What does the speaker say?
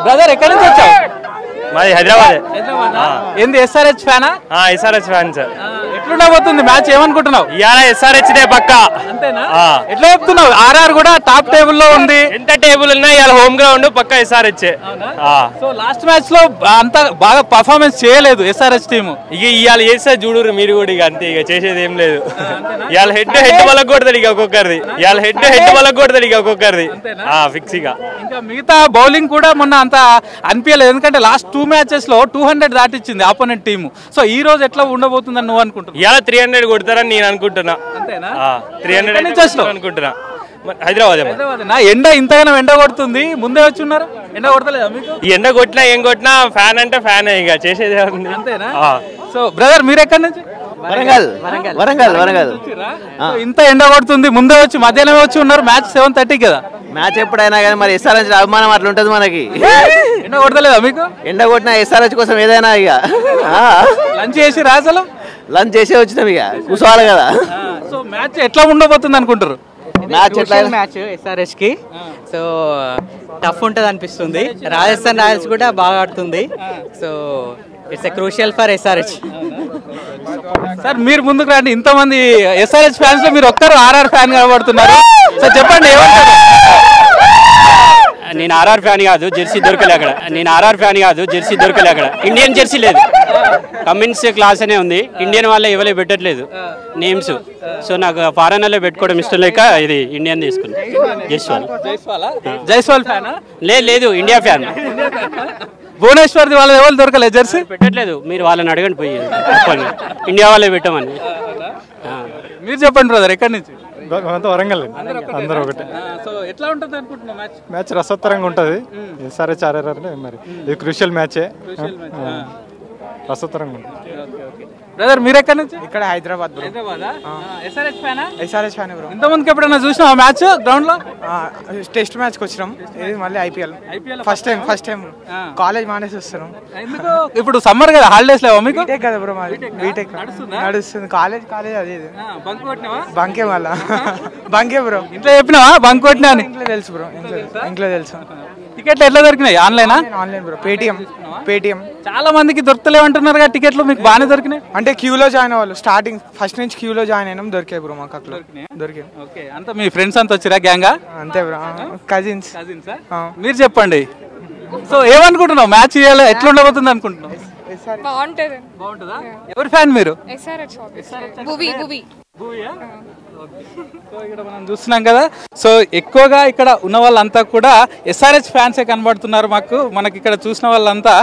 Brother ఎక్కడి నుంచి వచ్చావు? మాది హైదరాబాద్. ఏంది ఎస్ఆర్హెచ్ ఫ్యానా? SRH fans. ఎట్లుండబోతుంది మ్యాచ్ ఏమనుకుంటున్నావు? ఇవాళ ఎస్ఆర్హెచ్ దే పక్క. అంతేనా? ఎట్లా చెప్తున్నావు? ఆర్ఆర్ కూడా టాప్ టేబుల్ లో ఉంది. ఎంత టేబుల్ ఉన్నా ఇవాళ హోమ్ గ్రౌండ్ పక్క ఎస్ఆర్హెచ్. సో లాస్ట్ మ్యాచ్ లో అంత బాగా పర్ఫార్మెన్స్ చేయలేదు ఎస్ఆర్హెచ్ టీమ్. ఇక ఇవాళ చేస్తే చూడురు మీరు కూడా. ఇక అంతే, ఇక చేసేది ఏం లేదు. ఇవాళ హెడ్ వాళ్ళకి కొడతాడు ఇక ఒక్కొక్కరిది. ఇవాళ హెడ్ వాళ్ళకి కొడతాడు ఇక ఒక్కొక్కరిది ఫిక్స్. ఇక ఇంకా మిగతా బౌలింగ్ కూడా మొన్న అంత అనిపించలేదు, ఎందుకంటే లాస్ట్ 2 మ్యాచెస్ లో 200 దాటిచ్చింది ఆపోనెంట్ టీమ్. సో ఈ రోజు ఎట్లా ఉండబోతుందని నువ్వు అనుకుంటున్నావు? ఇవాళ 300 కొడతారని నేను అనుకుంటున్నా. 300 అనుకుంటున్నా. హైదరాబాద్ ఎండ ఇంతగానో ఎండ కొడుతుంది, ముందే వచ్చి ఉన్నారు. ఎండ కొడతలేదా మీకు? ఈ ఎండ కొట్టినా ఏం కొట్టినా ఫ్యాన్ అంటే ఫ్యాన్, ఇక చేసేది అంతేనా? సో బ్రదర్ మీరు ఎక్కడి నుంచి? వరంగల్. ఇంత ఎండ కొడుతుంది, ముందే వచ్చి మధ్యాహ్నం వచ్చి ఉన్నారు. మ్యాచ్ 7:30 కదా. మ్యాచ్ ఎప్పుడైనా కానీ మరి ఎస్ఆర్హెచ్ అభిమానం అట్లా ఉంటుంది మనకి. ఎండ కొడతలేదా మీకు? ఎండ కొట్టిన ఎస్ఆర్హెచ్ కోసం ఏదైనా ఇక లంచ్ చేసి రాసలు లంచ్ చేసే వచ్చినాం, ఇక కూర్చోవాలి కదా. సో మ్యాచ్ ఎట్లా ఉండబోతుంది అనుకుంటారు? మ్యాచ్ ఎస్ఆర్హెచ్ కి సో టఫ్ ఉంటుంది అనిపిస్తుంది. రాజస్థాన్ రాయల్స్ కూడా బాగా ఆడుతుంది. So it's a crucial for SRH. Sir మీరు ముందుకు రండి. ఇంతమంది ఎస్ఆర్హెచ్ ఫ్యాన్స్ లో మీరు ఒక్కరు ఆర్ఆర్ ఫ్యాన్ కనబడుతున్నారు. సార్ చెప్పండి ఏమంటారు? నేను ఆర్ఆర్ ఫ్యాన్ కాదు, జెర్సీ దొరకలే అక్కడ. ఇండియన్ జెర్సీ లేదు, కమిన్స్ క్లాస్ అనే ఉంది. ఇండియన్ వాళ్ళే ఎవరే పెట్టట్లేదు నేమ్స్. సో నాకు ఫారెనర్లో పెట్టుకోవడం ఇష్టం లేక ఇది ఇండియన్ తీసుకున్నాను. జైస్వాల్ ఫ్యాన్ లేదు, ఇండియా ఫ్యాన్. భువనేశ్వర్ది వాళ్ళ ఎవరు దొరకలేదు జెర్సీ పెట్టట్లేదు. మీరు వాళ్ళని అడగండి పోయి, ఇండియా వాళ్ళే పెట్టమని. మీరు చెప్పండి బ్రదర్ ఎక్కడి నుంచి? వరంగల్. అందరూ ఒకటే. సో ఎట్లా ఉంటుంది అనుకుంటున్నాం మ్యాచ్? మ్యాచ్ రసోత్తరంగా ఉంటుంది. ఎస్ఆర్హెచ్ ఆర్ఆర్ మరి ఇది క్రూషియల్ మ్యాచే, రసోత్తరంగా ఉంటుంది. బ్రదర్ మీరు ఎక్కడి నుంచి? ఇక్కడ హైదరాబాద్. SRH fan bro. ఇంతమందికి ఎప్పుడైనా చూసినా మ్యాచ్ గ్రౌండ్ లో? టెస్ట్ మ్యాచ్ కి వచ్చినాం. ఇది మళ్ళీ ఐపీఎల్ ఫస్ట్ టైం కాలేజ్ మానేసి వస్తున్నాం. ఇప్పుడు సమ్మర్ కదా, హాలిడేస్ లేవా మీకు? బీటెక్ కదా బ్రో, మాది బీటెక్ నడుస్తుంది. కాలేజ్ అది ఇది బంకే మళ్ళా బంకే బ్రో. ఇంట్లో చెప్పినావా బంక్ కొట్టినా అని? ఇంట్లో తెలుసు బ్రో, ఇంట్లో తెలుసు. టికెట్లు ఎట్లా దొరికినాయి? Online bro. పేటిఎం. చాలా మందికి దొరకలేమంటున్నారు కదా టికెట్లు, మీకు బాగానే దొరికినాయి? అంటే క్యూలో జాయిన్ అవ్వాలి. స్టార్టింగ్ ఫస్ట్ నుంచి క్యూలో జాయిన్ అయినాం, దొరికాయి బ్రో మాకు అట్లా. దొరికాయి. ఓకే, అంతా మీ ఫ్రెండ్స్ అంతా వచ్చిరా గ్యాంగా? అంతే బ్రో, కజిన్స్. మీరు చెప్పండి. సో ఏమనుకుంటున్నావు మ్యాచ్ ఎట్లా ఉండబోతుంది అనుకుంటున్నావు? బాగుంటుందా? ఎవరి ఫ్యాన్ మీరు? సో ఇక్కడ మనం చూస్తున్నాం కదా. సో ఎక్కువగా ఇక్కడ ఉన్న వాళ్ళంతా కూడా ఎస్ఆర్హెచ్ ఫ్యాన్సే కనబడుతున్నారు మనకి ఇక్కడ చూసిన వాళ్ళంతా.